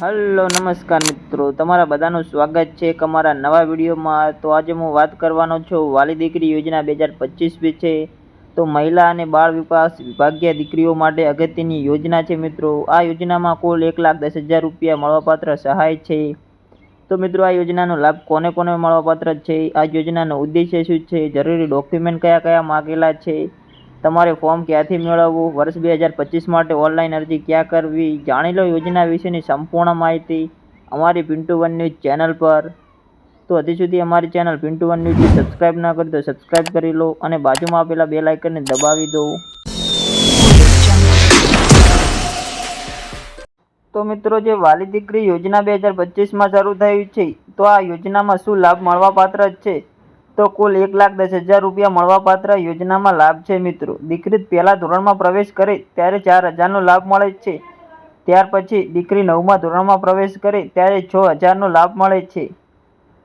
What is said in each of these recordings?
Hello નમસ્કાર મિત્રો, તમારા બધાનું સ્વાગત છે એક અમારા નવા વિડીયોમાં। તો આજે હું વાત કરવાનો છું વાલી દીકરી યોજના 2025 વિશે। તો મહિલા અને બાળ વિકાસ વિભાગીય દીકરીઓ માટે અગત્યની યોજના છે મિત્રો। આ યોજનામાં કુલ 1,10,000 રૂપિયા મળવાપાત્ર સહાય છે। તો મિત્રો આ યોજનાનો લાભ કોને કોને મળવાપાત્ર છે, આ યોજનાનો ઉદ્દેશ્ય શું છે, જરૂરી ડોક્યુમેન્ટ કયા કયા માગેલા છે, તમારે ફોર્મ ક્યાંથી મેળવવું, વર્ષ 2025 માટે ઓનલાઈન અરજી ક્યાં કરવી, જાણી લો યોજના વિશેની સંપૂર્ણ માહિતી અમારી પિન્ટુ વન ન્યૂઝ ચેનલ પર। તો હજી સુધી અમારી ચેનલ પિન્ટુ વન ન્યૂઝને સબસ્ક્રાઈબ ન કરી તો સબસ્ક્રાઈબ કરી લો અને બાજુમાં આપેલા બેલ આઇકનને દબાવી દો। તો મિત્રો જે વાલી દીકરી યોજના 2025માં શરૂ થઈ છે, તો આ યોજનામાં શું લાભ મળવાપાત્ર છે? તો કુલ 1,10,000 રૂપિયા મળવાપાત્ર યોજનામાં લાભ છે મિત્રો। દીકરી પહેલા ધોરણમાં પ્રવેશ કરે ત્યારે 4,000નો લાભ મળે છે। ત્યાર પછી દીકરી 9મા ધોરણમાં પ્રવેશ કરે ત્યારે 6,000નો લાભ મળે છે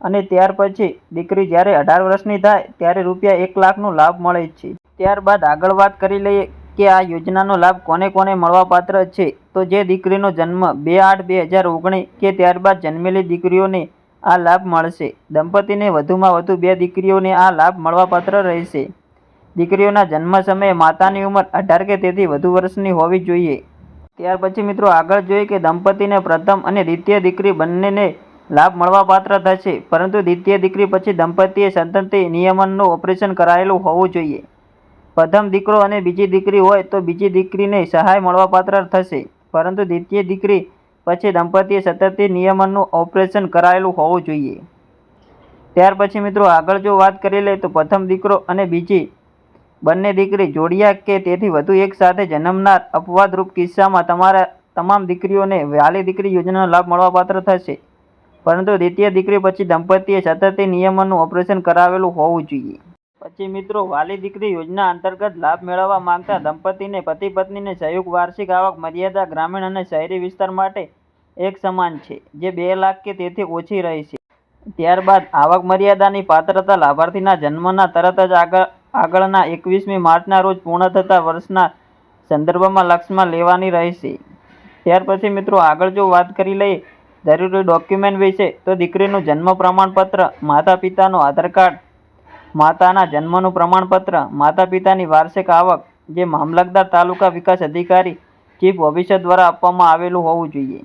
અને ત્યાર પછી દીકરી જ્યારે 18 વર્ષની થાય ત્યારે રૂપિયા 1,00,000નો લાભ મળે છે। ત્યારબાદ આગળ વાત કરી લઈએ કે આ યોજનાનો લાભ કોને કોને મળવાપાત્ર છે। તો જે દીકરીનો જન્મ 2/8/2019 કે ત્યારબાદ જન્મેલી દીકરીઓને આ લાભ મળશે। દંપતીને વધુમાં વધુ 2 દીકરીઓને આ લાભ મળવાપાત્ર રહેશે। દીકરીઓના જન્મ સમયે માતાની ઉંમર 18 કે તેથી વધુ વર્ષની હોવી જોઈએ। ત્યાર પછી મિત્રો આગળ જોઈએ કે દંપતીને પ્રથમ અને દ્વિતીય દીકરી બંનેને લાભ મળવાપાત્ર થશે, પરંતુ દ્વિતીય દીકરી પછી દંપતીએ સંતતિ નિયમનનું ઓપરેશન કરાયેલું હોવું જોઈએ। પ્રથમ દીકરો અને બીજી દીકરી હોય તો બીજી દીકરીને સહાય મળવાપાત્ર થશે, પરંતુ દ્વિતીય દીકરી પછી દંપતીએ સંતતિ નિયમનનું ઓપરેશન કરાયેલું હોવું જોઈએ। ત્યાર પછી મિત્રો આગળ જો વાત કરી લઈએ તો પ્રથમ દીકરો અને બીજી બંને દીકરી જોડિયા કે તેથી વધુ એક સાથે જન્મનાર અપવાદરૂપ કિસ્સામાં તમારા તમામ દીકરીઓને વાલી દીકરી યોજનાનો લાભ મળવાપાત્ર થશે, પરંતુ દ્વિતીય દીકરી પછી દંપતીએ સંતતિ નિયમનનું ઓપરેશન કરાવેલું હોવું જોઈએ। પછી મિત્રો વાલી દીકરી યોજના અંતર્ગત લાભ મેળવવા માંગતા દંપતીને પતિ પત્નીને સંયુક્ત વાર્ષિક આવક મર્યાદા ગ્રામીણ અને શહેરી વિસ્તાર માટે એક સમાન છે, જે 2 લાખ કે તેથી ઓછી રહેશે। ત્યારબાદ આવક મર્યાદાની પાત્રતા લાભાર્થીના જન્મના તરત જ આગળના 21મી માર્ચના રોજ પૂર્ણ થતા વર્ષના સંદર્ભમાં લક્ષમાં લેવાની રહેશે। ત્યાર પછી મિત્રો આગળ જો વાત કરી લઈએ જરૂરી ડોક્યુમેન્ટ વિશે, તો દીકરીનું જન્મ પ્રમાણપત્ર, માતા પિતાનું આધાર કાર્ડ, માતાના જન્મનું પ્રમાણપત્ર, માતા પિતાની વાર્ષિક આવક, જે મામલતદાર, તાલુકા વિકાસ અધિકારી, ચીફ ઓફિસર દ્વારા આપવામાં આવેલું હોવું જોઈએ।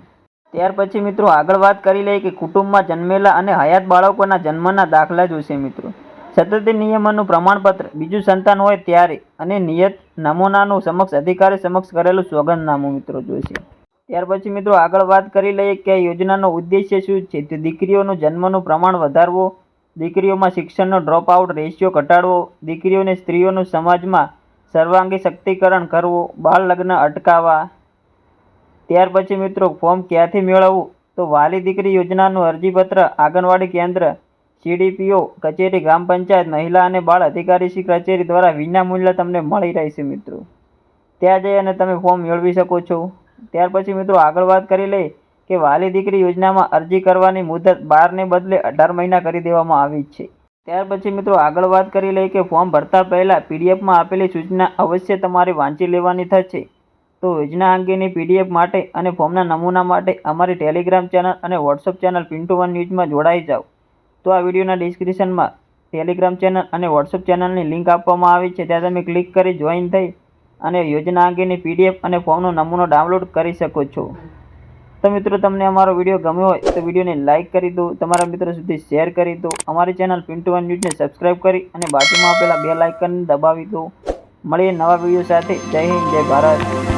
ત્યાર પછી મિત્રો આગળ વાત કરી લઈએ કે કુટુંબમાં જન્મેલા અને હયાત બાળકોના જન્મના દાખલા જોશે મિત્રો, સંતતિ નિયમનનું પ્રમાણપત્ર, બીજું સંતાન હોય ત્યારે, અને નિયત નમૂનાનું સમક્ષ અધિકારી સમક્ષ કરેલું સોગંદનામું મિત્રો જોઈશે। ત્યાર પછી મિત્રો આગળ વાત કરી લઈએ કે આ યોજનાનો ઉદ્દેશ્ય શું છે, તો દીકરીઓનું જન્મનું પ્રમાણ વધારવો, દીકરીઓમાં શિક્ષણનો ડ્રોપ આઉટ રેશિયો ઘટાડવો, દીકરીઓને સ્ત્રીઓનું સમાજમાં સર્વાંગી શક્તિકરણ કરવું, બાળ લગ્ન અટકાવવા। ત્યાર પછી મિત્રો ફોર્મ ક્યાંથી મેળવવું, તો વાલી દીકરી યોજનાનું અરજીપત્ર આંગણવાડી કેન્દ્ર, CDPO કચેરી, ગ્રામ પંચાયત, મહિલા અને બાળ અધિકારી શ્રી કચેરી દ્વારા વિનામૂલ્યે તમને મળી રહેશે મિત્રો। ત્યાં જઈ અને તમે ફોર્મ મેળવી શકો છો। ત્યાર પછી મિત્રો આગળ વાત કરી લઈએ કે વાલી દીકરી યોજનામાં અરજી કરવાની મુદત 12ને બદલે 18 મહિના કરી દેવામાં આવી છે। ત્યાર પછી મિત્રો આગળ વાત કરી લઈએ કે ફોર્મ ભરતા પહેલાં PDFમાં આપેલી સૂચના અવશ્ય તમારે વાંચી લેવાની થશે। તો યોજના અંગેની PDF માટે અને ફોર્મના નમૂના માટે અમારી ટેલિગ્રામ ચેનલ અને વોટ્સઅપ ચેનલ પિન્ટુ વન ન્યૂઝમાં જોડાઈ જાઓ। તો આ વિડીયોના ડિસ્ક્રિપ્શનમાં ટેલિગ્રામ ચેનલ અને વોટ્સઅપ ચેનલની લિંક આપવામાં આવી છે, ત્યાં તમે ક્લિક કરી જોઈન થઈ અને યોજના અંગેની PDF અને ફોર્મનો નમૂનો ડાઉનલોડ કરી શકો છો। તો મિત્રો તમને અમારો વિડીયો ગમ્યો હોય તો વિડીયોને લાઇક કરી દો, તમારા મિત્રો સુધી શેર કરી દો, અમારી ચેનલ પિન્ટુ વન ન્યૂઝને સબસ્ક્રાઈબ કરી અને બાજુમાં આપેલા બેલ આઇકન દબાવી દો। મળીએ નવા વિડીયો સાથે। જય હિન્દ, જય ભારત।